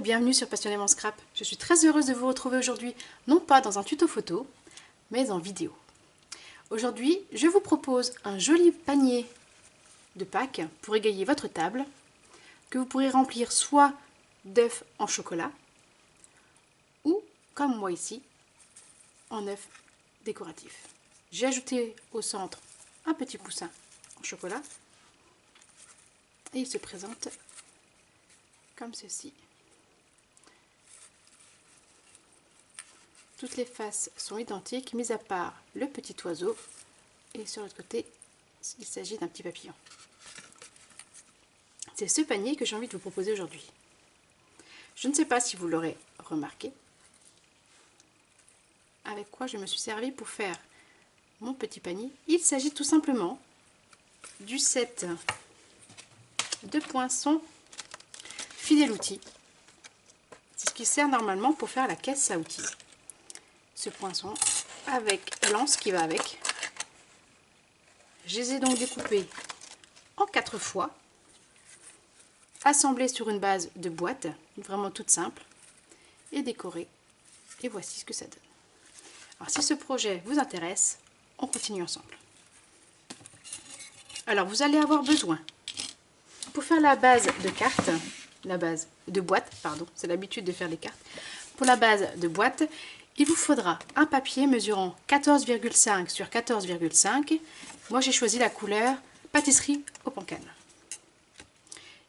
bienvenue sur Passionnément Scrap. Je suis très heureuse de vous retrouver aujourd'hui, non pas dans un tuto photo, mais en vidéo. Aujourd'hui, je vous propose un joli panier de Pâques pour égayer votre table, que vous pourrez remplir soit d'œufs en chocolat, ou, comme moi ici, en œufs décoratifs. J'ai ajouté au centre un petit poussin en chocolat, et il se présente comme ceci. Toutes les faces sont identiques, mis à part le petit oiseau. Et sur l'autre côté, il s'agit d'un petit papillon. C'est ce panier que j'ai envie de vous proposer aujourd'hui. Je ne sais pas si vous l'aurez remarqué, avec quoi je me suis servi pour faire mon petit panier. Il s'agit tout simplement du set de poinçons Fidèle Outil. C'est ce qui sert normalement pour faire la caisse à outils. Ce poinçon avec l'anse qui va avec. Je les ai donc découpés en 4 fois, assemblés sur une base de boîte, vraiment toute simple, et décorés. Et voici ce que ça donne. Alors si ce projet vous intéresse, on continue ensemble. Alors vous allez avoir besoin, pour faire la base de carte, la base de boîte, pardon, c'est l'habitude de faire les cartes. Pour la base de boîte, il vous faudra un papier mesurant 14,5 sur 14,5. Moi j'ai choisi la couleur pâtisserie au pancan.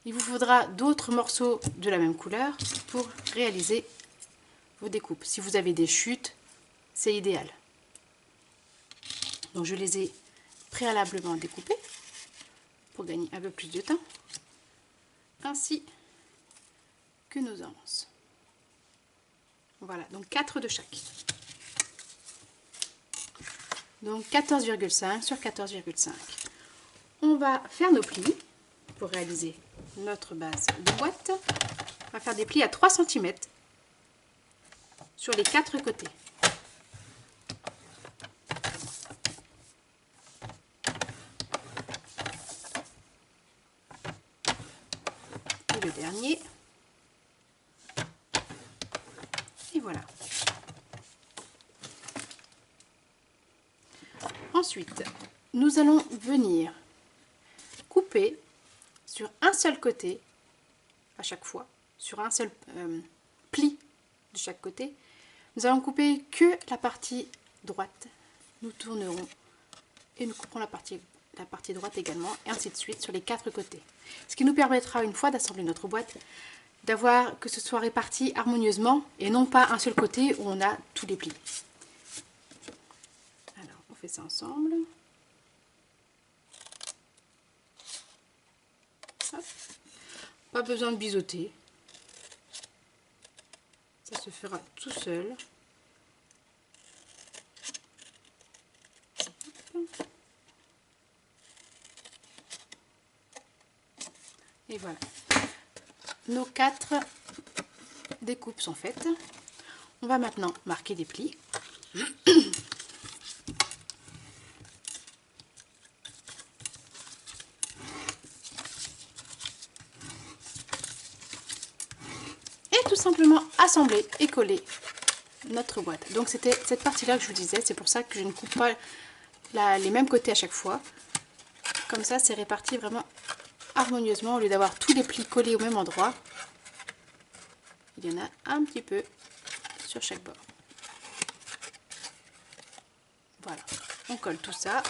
Il vous faudra d'autres morceaux de la même couleur pour réaliser vos découpes. Si vous avez des chutes, c'est idéal. Donc je les ai préalablement découpés pour gagner un peu plus de temps, ainsi que nos anses. Voilà, donc 4 de chaque. Donc 14,5 sur 14,5. On va faire nos plis pour réaliser notre base de boîte. On va faire des plis à 3 cm sur les 4 côtés. Et le dernier. Et voilà. Ensuite, nous allons venir couper sur un seul côté à chaque fois, sur un seul pli de chaque côté. Nous allons couper que la partie droite. Nous tournerons et nous couperons la partie droite également, et ainsi de suite sur les 4 côtés. Ce qui nous permettra, une fois d'assembler notre boîte, d'avoir que ce soit réparti harmonieusement et non pas un seul côté où on a tous les plis. Alors, on fait ça ensemble. Hop. Pas besoin de biseauter. Ça se fera tout seul. Et voilà. Nos 4 découpes sont faites. On va maintenant marquer des plis. Et tout simplement assembler et coller notre boîte. Donc c'était cette partie-là que je vous disais. C'est pour ça que je ne coupe pas les mêmes côtés à chaque fois. Comme ça, c'est réparti vraiment harmonieusement au lieu d'avoir tous les plis collés au même endroit. Il y en a un petit peu sur chaque bord. Voilà, on colle tout ça.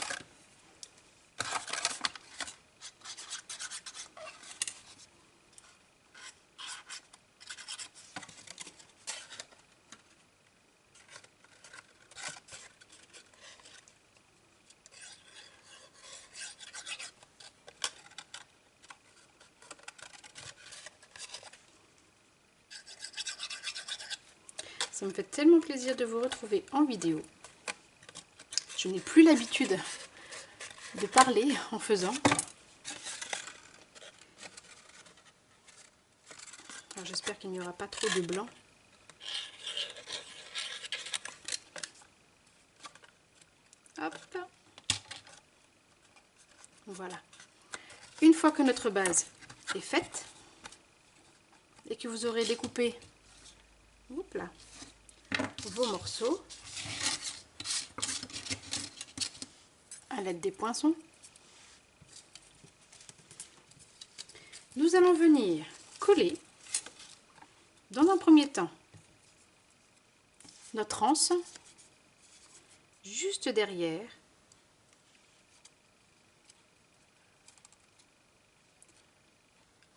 Ça me fait tellement plaisir de vous retrouver en vidéo. Je n'ai plus l'habitude de parler en faisant. Alors j'espère qu'il n'y aura pas trop de blanc. Hop. Voilà. Une fois que notre base est faite, et que vous aurez découpé là, vos morceaux à l'aide des poinçons, nous allons venir coller dans un premier temps notre anse juste derrière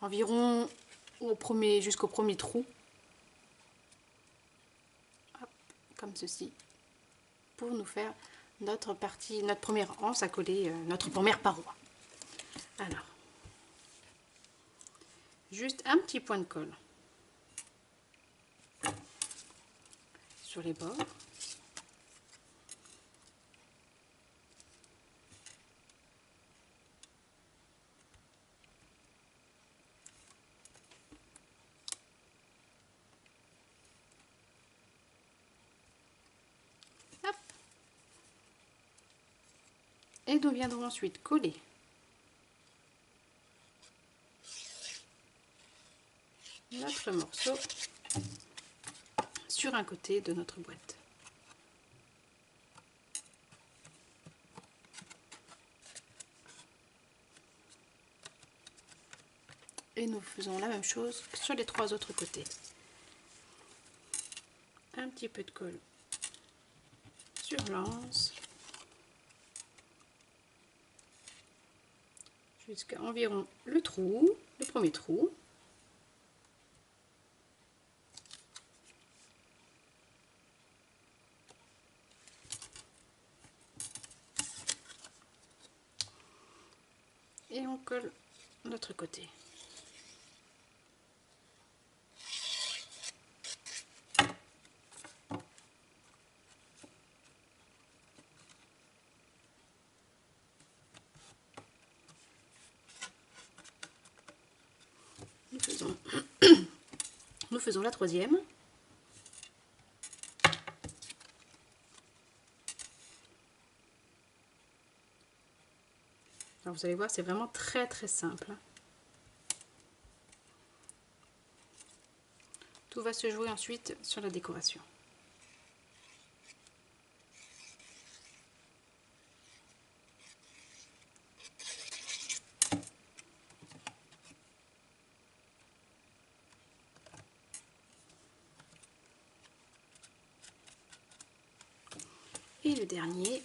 environ jusqu'au premier trou. Hop, comme ceci, pour nous faire notre première anse à coller notre première paroi. Alors, juste un petit point de colle sur les bords. Hop. Et nous viendrons ensuite coller notre morceau sur un côté de notre boîte. Et nous faisons la même chose sur les 3 autres côtés. Un petit peu de colle sur l'anse jusqu'à environ le premier trou. Et on colle l'autre côté. Nous faisons la troisième. Alors vous allez voir, c'est vraiment très simple. Tout va se jouer ensuite sur la décoration. Et le dernier.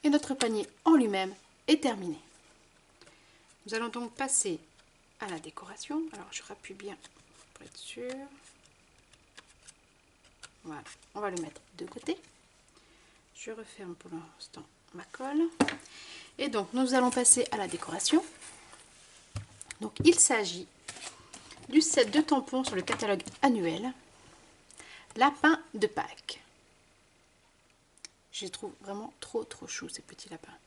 Et notre panier en lui-même est terminé. Nous allons donc passer à la décoration. Alors je rappuie bien pour être sûr. Voilà, on va le mettre de côté. Je referme pour l'instant ma colle. Et donc nous allons passer à la décoration. Donc il s'agit du set de tampons sur le catalogue annuel Lapin de Pâques. Je les trouve vraiment trop chou ces petits lapins.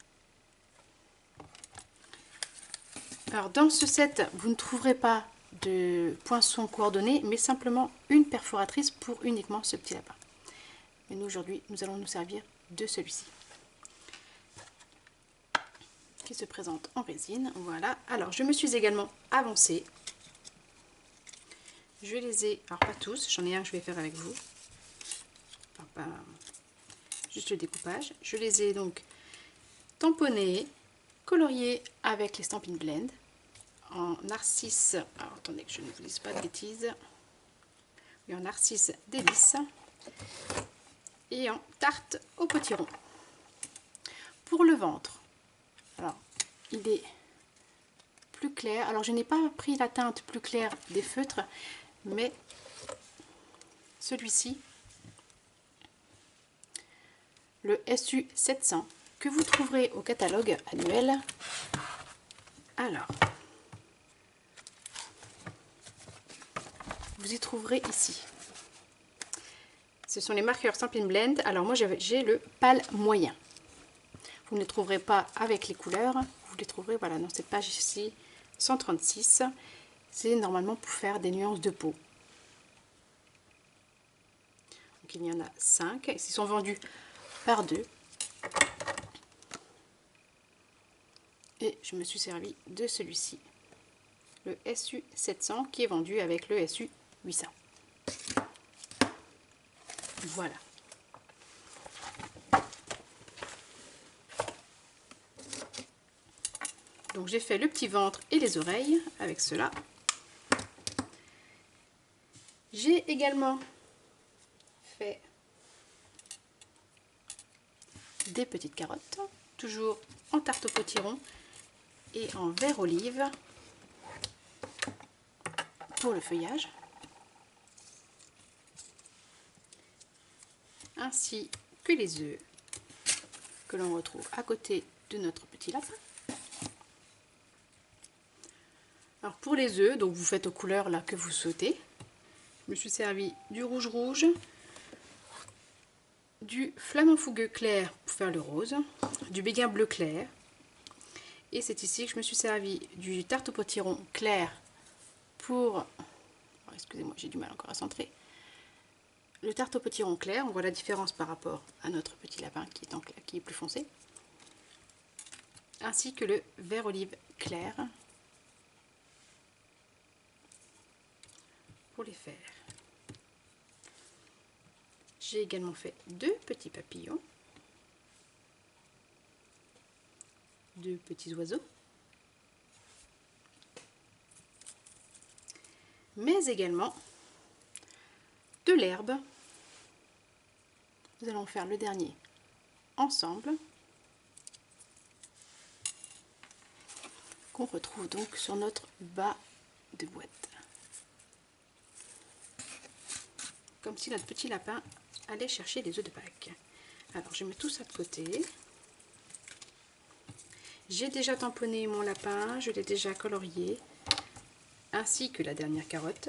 Alors dans ce set, vous ne trouverez pas de poinçons coordonnés, mais simplement une perforatrice pour uniquement ce petit lapin. Mais nous aujourd'hui, nous allons nous servir de celui-ci, qui se présente en résine. Voilà. Alors je me suis également avancée. Je les ai, alors pas tous, j'en ai un que je vais faire avec vous. Enfin, pas juste le découpage. Je les ai donc tamponnés, coloriés avec les Stampin' Blend en narcisse. Alors attendez que je ne vous dise pas de bêtises. Et en narcisse délice et en tarte au potiron. Pour le ventre, alors il est plus clair. Alors je n'ai pas pris la teinte plus claire des feutres, mais celui-ci, le SU 700, que vous trouverez au catalogue annuel. Alors vous y trouverez ici. Ce sont les marqueurs Stampin' Blend. Alors moi j'ai le pâle moyen. Vous ne les trouverez pas avec les couleurs. Vous les trouverez voilà, dans cette page ici, 136. C'est normalement pour faire des nuances de peau. Donc il y en a 5. Ils sont vendus par 2. Et je me suis servi de celui-ci, le SU 700, qui est vendu avec le SU 800. Voilà. Donc j'ai fait le petit ventre et les oreilles avec cela. J'ai également fait des petites carottes, toujours en tarte au potiron et en vert olive pour le feuillage, ainsi que les œufs que l'on retrouve à côté de notre petit lapin. Alors pour les œufs, donc vous faites aux couleurs là que vous souhaitez. Je me suis servi du rouge rouge, du flamant fougueux clair pour faire le rose, du béguin bleu clair, et c'est ici que je me suis servi du tarte au potiron clair pour, excusez-moi j'ai du mal encore à centrer, le tarte au potiron clair. On voit la différence par rapport à notre petit lapin qui est plus foncé, ainsi que le vert olive clair pour les faire. J'ai également fait 2 petits papillons, 2 petits oiseaux, mais également de l'herbe. Nous allons faire le dernier ensemble, qu'on retrouve donc sur notre bas de boîte. Comme si notre petit lapin allait chercher les œufs de Pâques. Alors je mets tout ça de côté. J'ai déjà tamponné mon lapin, je l'ai déjà colorié, ainsi que la dernière carotte.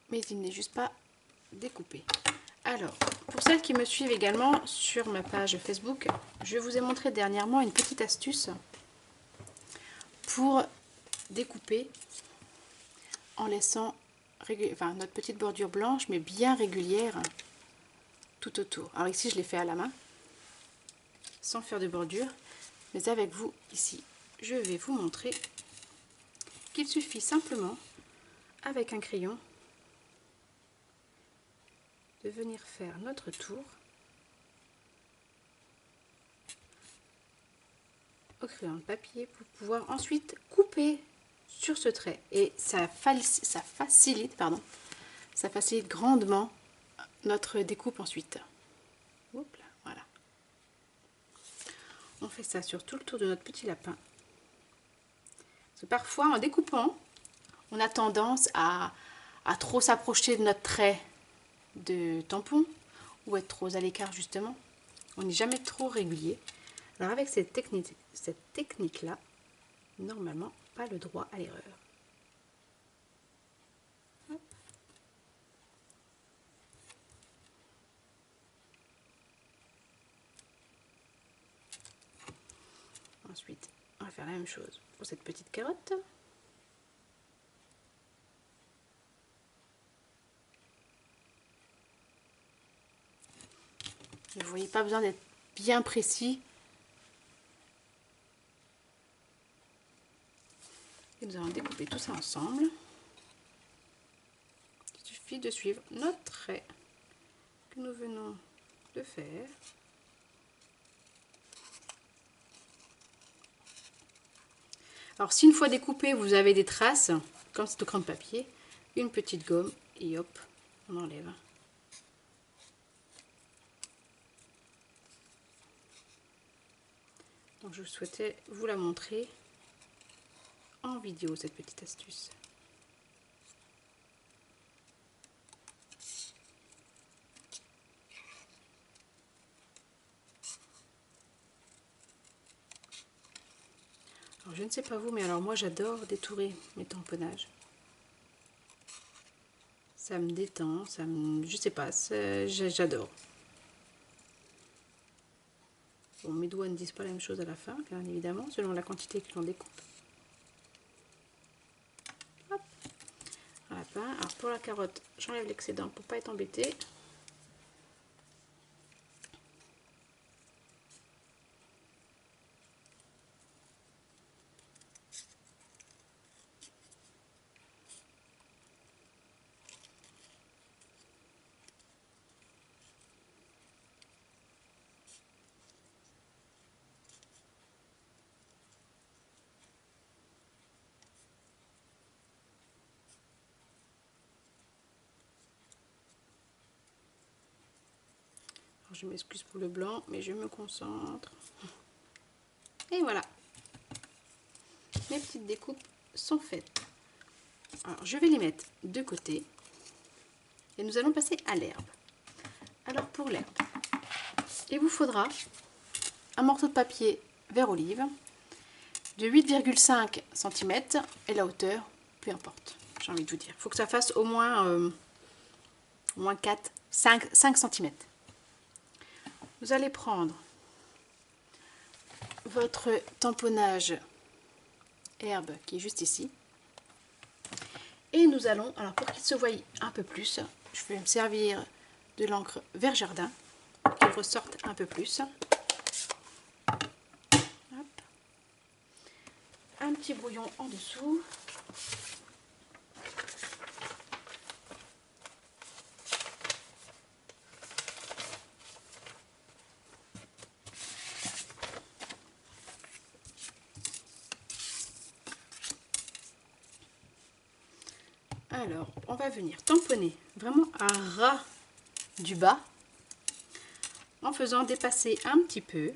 Mais il n'est juste pas découpé. Alors, pour celles qui me suivent également sur ma page Facebook, je vous ai montré dernièrement une petite astuce pour découper en laissant notre petite bordure blanche mais bien régulière tout autour. Alors ici je l'ai fait à la main sans faire de bordure, mais avec vous ici je vais vous montrer qu'il suffit simplement avec un crayon de venir faire notre tour au crayon de papier pour pouvoir ensuite couper sur ce trait, et ça facilite grandement notre découpe ensuite. Hop là, voilà. On fait ça sur tout le tour de notre petit lapin. Parce que parfois en découpant, on a tendance à trop s'approcher de notre trait de tampon ou être trop à l'écart justement. On n'est jamais trop régulier. Alors avec cette technique là, normalement pas le droit à l'erreur. Ensuite, on va faire la même chose pour cette petite carotte. Vous voyez, pas besoin d'être bien précis. Et nous allons découper tout ça ensemble. Il suffit de suivre notre trait que nous venons de faire. Alors si une fois découpé vous avez des traces, comme c'est au crayon de papier, une petite gomme et hop, on enlève. Donc je souhaitais vous la montrer en vidéo, cette petite astuce. je ne sais pas vous, mais alors moi j'adore détourer mes tamponnages. Ça me détend, ça me... je sais pas, j'adore. Bon, mes doigts ne disent pas la même chose à la fin, bien évidemment, selon la quantité que l'on découpe. Hop. Voilà. Alors pour la carotte, j'enlève l'excédent pour pas être embêtée. Alors, je m'excuse pour le blanc, mais je me concentre. Et voilà. Mes petites découpes sont faites. Alors, je vais les mettre de côté. Et nous allons passer à l'herbe. Alors, pour l'herbe, il vous faudra un morceau de papier vert olive de 8,5 cm et la hauteur, peu importe, j'ai envie de vous dire. Il faut que ça fasse au moins 5 cm. Vous allez prendre votre tamponnage herbe qui est juste ici. Et nous allons, alors pour qu'il se voie un peu plus, je vais me servir de l'encre vert jardin pour qu'il ressorte un peu plus. Hop. Un petit brouillon en dessous. Alors, on va venir tamponner vraiment à ras du bas en faisant dépasser un petit peu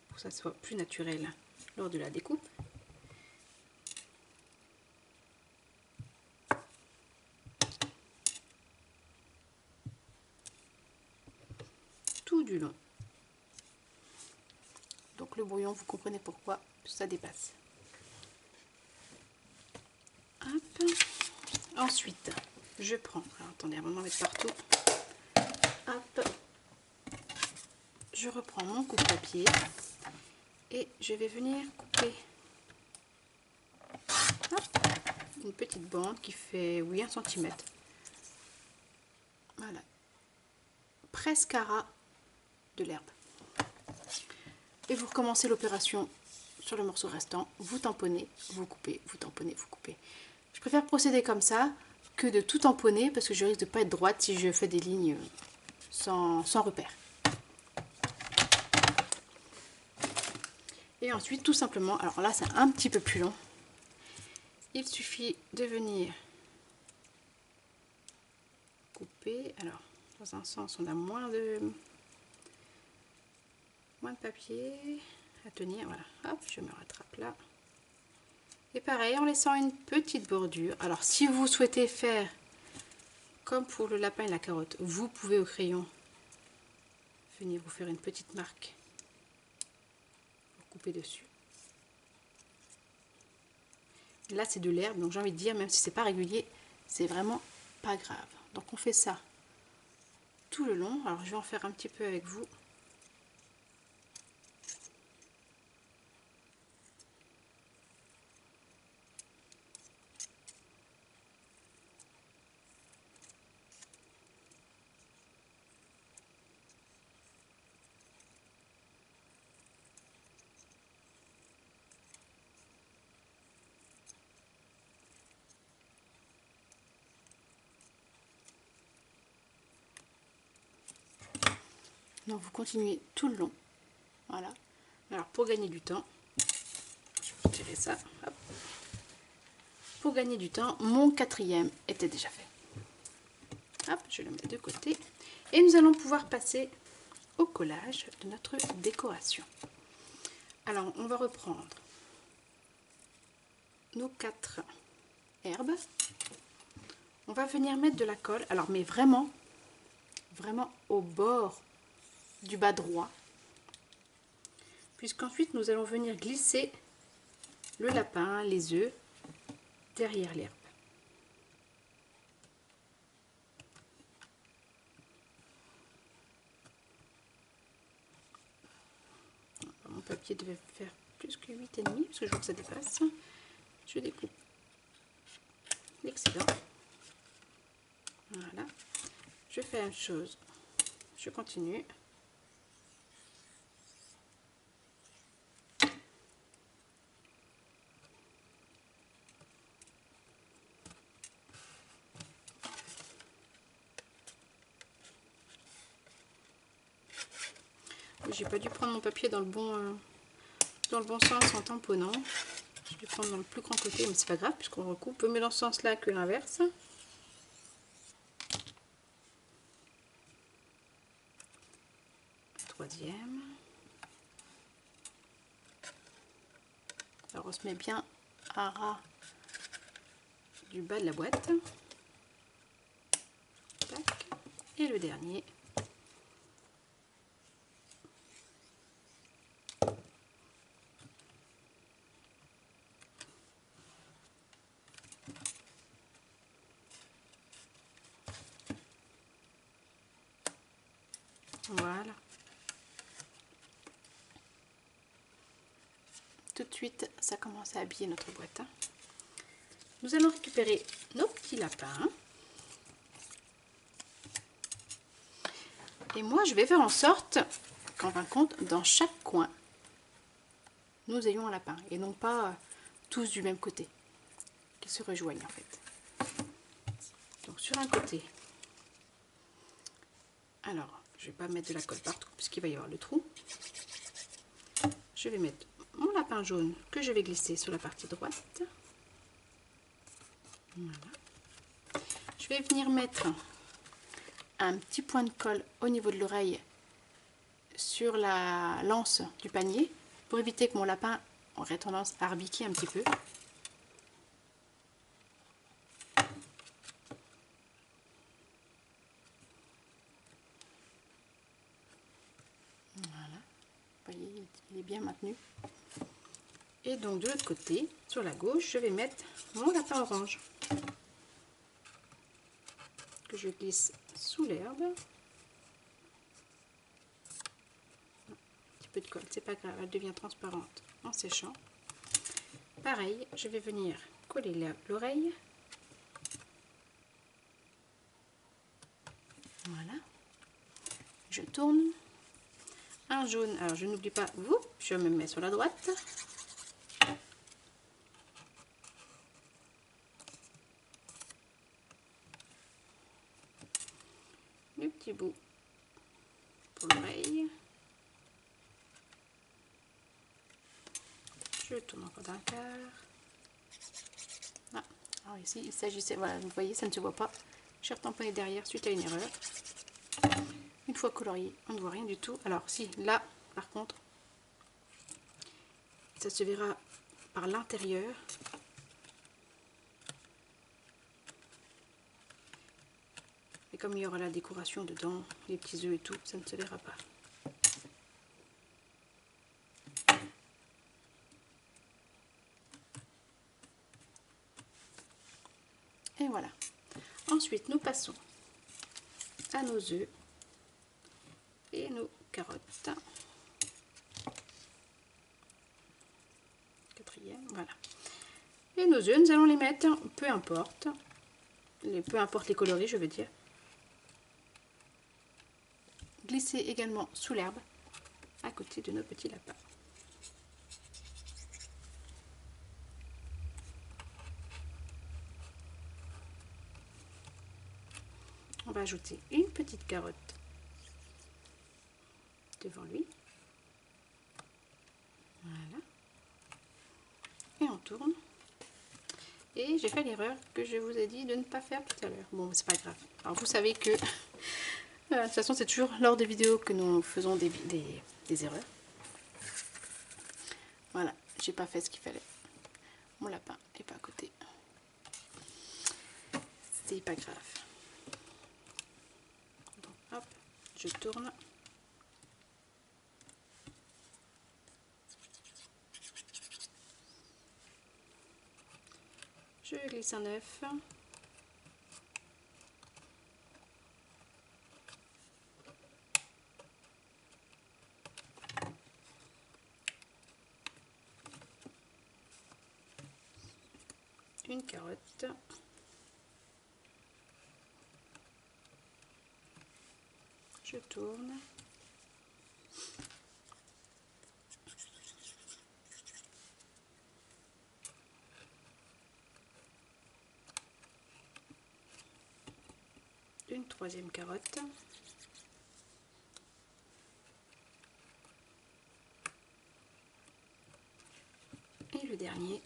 pour que ça soit plus naturel lors de la découpe. Tout du long. Donc le brouillon, vous comprenez pourquoi ça dépasse. Hop. Ensuite, je prends, alors attendez, on va en mettre partout. Hop. Je reprends mon coupe-papier et je vais venir couper une petite bande qui fait, oui, 1 cm. Voilà. Presque à ras de l'herbe. Et vous recommencez l'opération sur le morceau restant. Vous tamponnez, vous coupez, vous tamponnez, vous coupez. Je préfère procéder comme ça que de tout tamponner parce que je risque de ne pas être droite si je fais des lignes sans repère. Et ensuite, tout simplement, alors là c'est un petit peu plus long, il suffit de venir couper. Alors, dans un sens, on a moins de papier à tenir. Voilà, hop, je me rattrape là. Et pareil, en laissant une petite bordure. Alors, si vous souhaitez faire comme pour le lapin et la carotte, vous pouvez au crayon venir vous faire une petite marque pour couper dessus. Là, c'est de l'herbe, donc j'ai envie de dire, même si c'est pas régulier, c'est vraiment pas grave. Donc, on fait ça tout le long. Alors, je vais en faire un petit peu avec vous. Donc vous continuez tout le long. Voilà. Alors pour gagner du temps, je vais retirer ça. Hop. Pour gagner du temps, mon 4e était déjà fait. Hop, je le mets de côté. Et nous allons pouvoir passer au collage de notre décoration. Alors on va reprendre nos 4 herbes. On va venir mettre de la colle. Alors mais vraiment au bord du bas droit, puisqu'ensuite nous allons venir glisser le lapin, les œufs derrière l'herbe. Mon papier devait faire plus que 8,5 parce que je vois que ça dépasse. Je découpe l'excédent. Voilà. Je fais la même chose. Je continue. J'ai pas dû prendre mon papier dans le bon sens en tamponnant. Je vais prendre dans le plus grand côté, mais c'est pas grave puisqu'on recoupe. Mieux dans ce sens-là que l'inverse. Troisième. Alors on se met bien à ras du bas de la boîte. Tac. Et le dernier. Voilà. Tout de suite, ça commence à habiller notre boîte. Nous allons récupérer nos petits lapins. Et moi, je vais faire en sorte qu'en fin de compte, dans chaque coin, nous ayons un lapin. Et non pas tous du même côté. Qu'ils se rejoignent en fait. Donc sur un côté. Alors, je vais pas mettre de la colle partout puisqu'il va y avoir le trou. Je vais mettre mon lapin jaune que je vais glisser sur la partie droite. Voilà. Je vais venir mettre un petit point de colle au niveau de l'oreille sur la lance du panier pour éviter que mon lapin aurait tendance à arbiquer un petit peu. Voilà, vous voyez, il est bien maintenu. Et donc de l'autre côté, sur la gauche, je vais mettre mon lapin orange que je glisse sous l'herbe. Un petit peu de colle, c'est pas grave, elle devient transparente en séchant. Pareil, je vais venir coller l'oreille. Voilà. Je tourne. Un jaune, alors je n'oublie pas vous, je me mets sur la droite. Le petit bout pour l'oreille. Je tourne encore d'un quart. Ah, alors ici il s'agissait, voilà, vous voyez, ça ne se voit pas. J'ai retamponné derrière suite à une erreur. Une fois colorié, on ne voit rien du tout. Alors si, là, par contre, ça se verra par l'intérieur. Et comme il y aura la décoration dedans, les petits œufs et tout, ça ne se verra pas. Et voilà. Ensuite, nous passons à nos œufs et nos carottes. Quatrième, voilà. Et nos œufs, nous allons les mettre, peu importe les coloris, je veux dire. Glisser également sous l'herbe, à côté de nos petits lapins. On va ajouter une petite carotte devant lui. Voilà. Et on tourne. Et j'ai fait l'erreur que je vous ai dit de ne pas faire tout à l'heure. Bon, c'est pas grave. Alors vous savez que de toute façon c'est toujours lors des vidéos que nous faisons des erreurs. Voilà, j'ai pas fait ce qu'il fallait. Mon lapin est pas à côté. C'est pas grave. Donc hop, je tourne. Je glisse un œuf. Une carotte. Je tourne. Une troisième carotte. Et le dernier.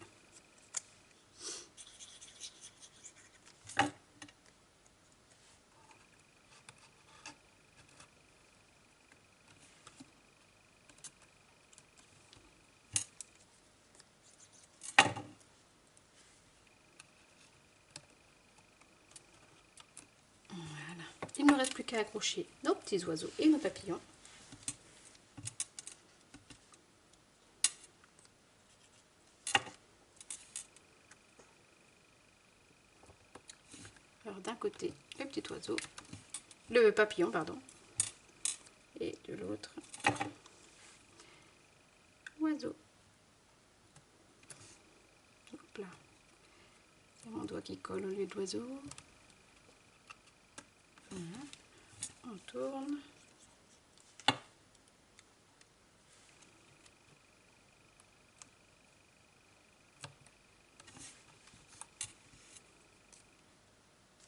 Il ne me reste plus qu'à accrocher nos petits oiseaux et nos papillons. Alors d'un côté le petit oiseau, le papillon pardon, et de l'autre oiseau. Hop là. C'est mon doigt qui colle au lieu d'oiseau. Voilà. On tourne.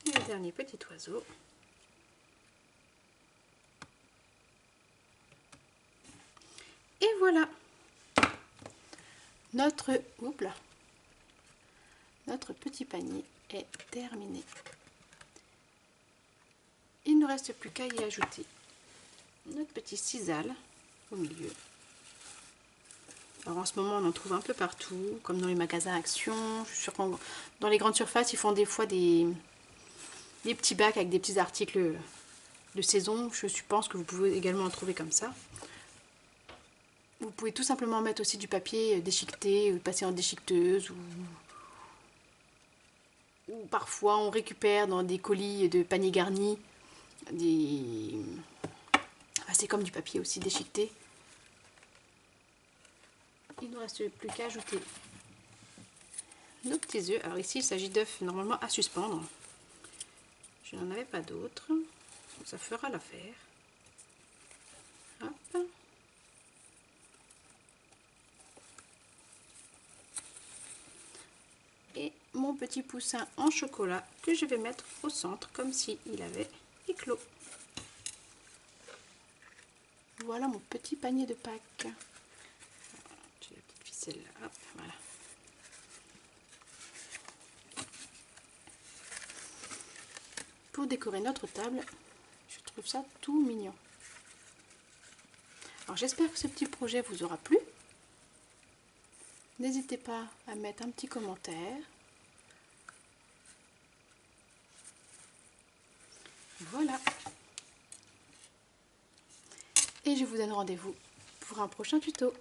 Et le dernier petit oiseau. Et voilà. Notre petit panier est terminé. Il ne reste plus qu'à y ajouter notre petit sisal au milieu. Alors en ce moment on en trouve un peu partout, comme dans les magasins Action. Je suis sûre que dans les grandes surfaces ils font des fois des petits bacs avec des petits articles de saison. Je pense que vous pouvez également en trouver comme ça. Vous pouvez tout simplement mettre aussi du papier déchiqueté, ou passer en déchiqueteuse, ou parfois on récupère dans des colis de paniers garnis des... Enfin, c'est comme du papier aussi déchiqueté. Il ne nous reste plus qu'à ajouter nos petits œufs. Alors ici il s'agit d'œufs normalement à suspendre. Je n'en avais pas d'autres. Ça fera l'affaire. Hop. Et mon petit poussin en chocolat que je vais mettre au centre comme si il avait éclos. Voilà mon petit panier de Pâques. J'ai la petite ficelle là. Hop, voilà. Pour décorer notre table, je trouve ça tout mignon. Alors j'espère que ce petit projet vous aura plu. N'hésitez pas à mettre un petit commentaire. Voilà. Et je vous donne rendez-vous pour un prochain tuto.